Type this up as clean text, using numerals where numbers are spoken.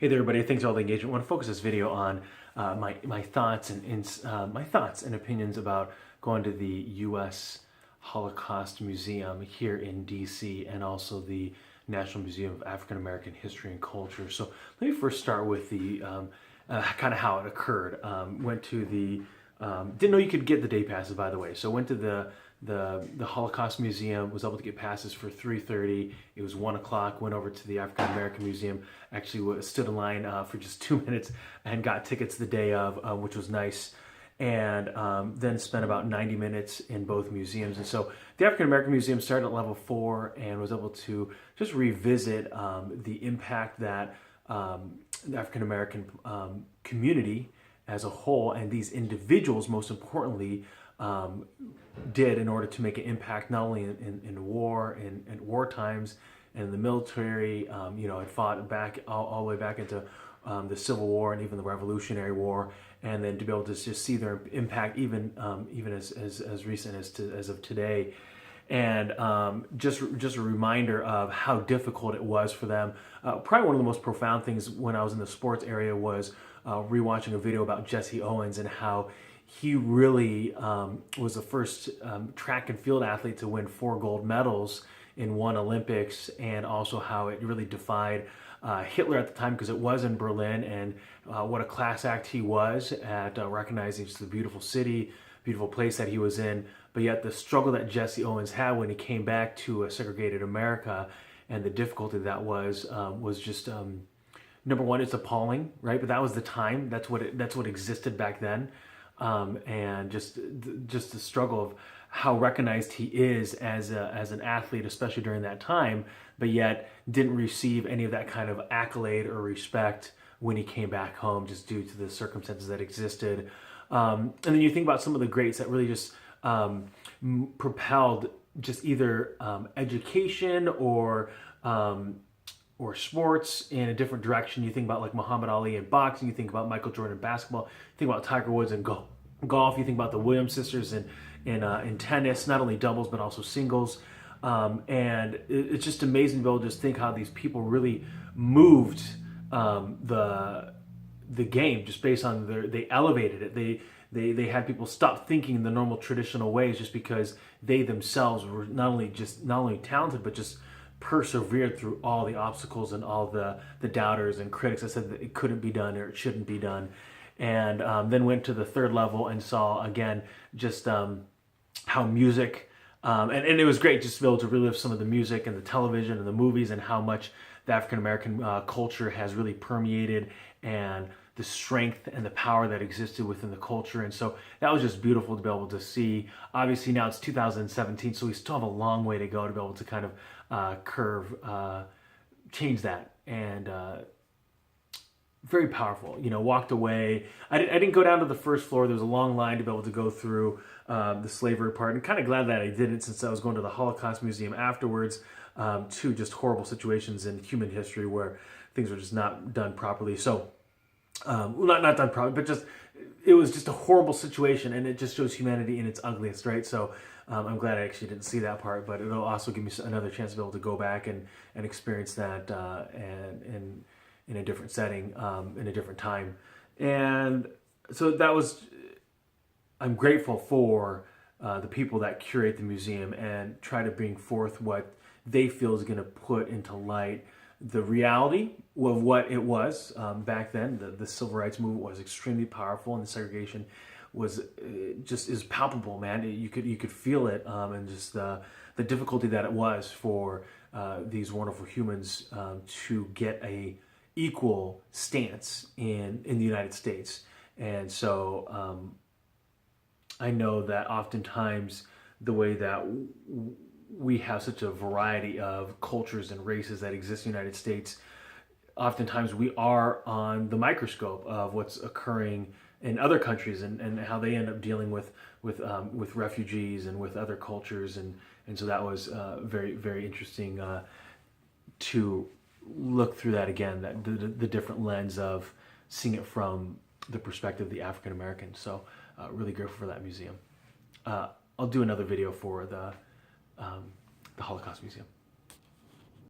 Hey there, everybody! Thanks for all the engagement. I want to focus this video on my thoughts and opinions about going to the U.S. Holocaust Museum here in D.C. and also the National Museum of African American History and Culture. So let me first start with the kind of how it occurred. Went to the didn't know you could get the day passes, by the way. So went to the Holocaust Museum, was able to get passes for 3:30. It was 1 o'clock. Went over to the African American Museum. Actually, stood in line for just 2 minutes and got tickets the day of, which was nice. And then spent about 90 minutes in both museums. And so the African American Museum started at level 4 and was able to just revisit the impact that the African American community as a whole and these individuals, most importantly, did in order to make an impact not only in war, in war times, and in the military. It fought back all the way back into the Civil War and even the Revolutionary War, and then to be able to just see their impact even as recent as of today. And just a reminder of how difficult it was for them. Probably one of the most profound things when I was in the sports area was rewatching a video about Jesse Owens and how he really was the first track and field athlete to win 4 gold medals in one Olympics, and also how it really defied Hitler at the time because it was in Berlin, and what a class act he was at recognizing just the beautiful city, beautiful place that he was in. But yet the struggle that Jesse Owens had when he came back to a segregated America and the difficulty that was just number one, it's appalling, right? But that was the time. That's what existed back then. And just the struggle of how recognized he is as an athlete, especially during that time, but yet didn't receive any of that kind of accolade or respect when he came back home, just due to the circumstances that existed. And then you think about some of the greats that really just propelled just either education or sports in a different direction. You think about like Muhammad Ali in boxing, you think about Michael Jordan in basketball, you think about Tiger Woods in golf, you think about the Williams sisters in tennis, not only doubles but also singles. And it's just amazing to be able to just think how these people really moved the game just based on they elevated it. They had people stop thinking in the normal traditional ways just because they themselves were not only talented but just persevered through all the obstacles and all the doubters and critics that said that it couldn't be done or it shouldn't be done. And then went to the 3rd level and saw again just how music and it was great just to be able to relive some of the music and the television and the movies and how much the African American culture has really permeated, and the strength and the power that existed within the culture. And so that was just beautiful to be able to see. Obviously now it's 2017, so we still have a long way to go to be able to kind of change that. And very powerful. Walked away. I didn't go down to the first floor. There was a long line to be able to go through the slavery part, and kind of glad that I didn't, since I was going to the Holocaust Museum afterwards, to just horrible situations in human history where things were just not done properly. So, not done properly, but just it was just a horrible situation, and it just shows humanity in its ugliest, right? So I'm glad I actually didn't see that part, but it'll also give me another chance to be able to go back and experience that and in a different setting, in a different time. And so I'm grateful for the people that curate the museum and try to bring forth what they feel is going to put into light the reality of what it was back then. The civil rights movement was extremely powerful, and the segregation was just is palpable, man. You could feel it, and just the difficulty that it was for these wonderful humans to get a equal stance in the United States. And so I know that oftentimes the way that we have such a variety of cultures and races that exist in the United States, oftentimes we are on the microscope of what's occurring in other countries and how they end up dealing with refugees and with other cultures. And so that was very, very interesting to look through that again, that the different lens of seeing it from the perspective of the African American. So really grateful for that museum. I'll do another video for the Holocaust Museum.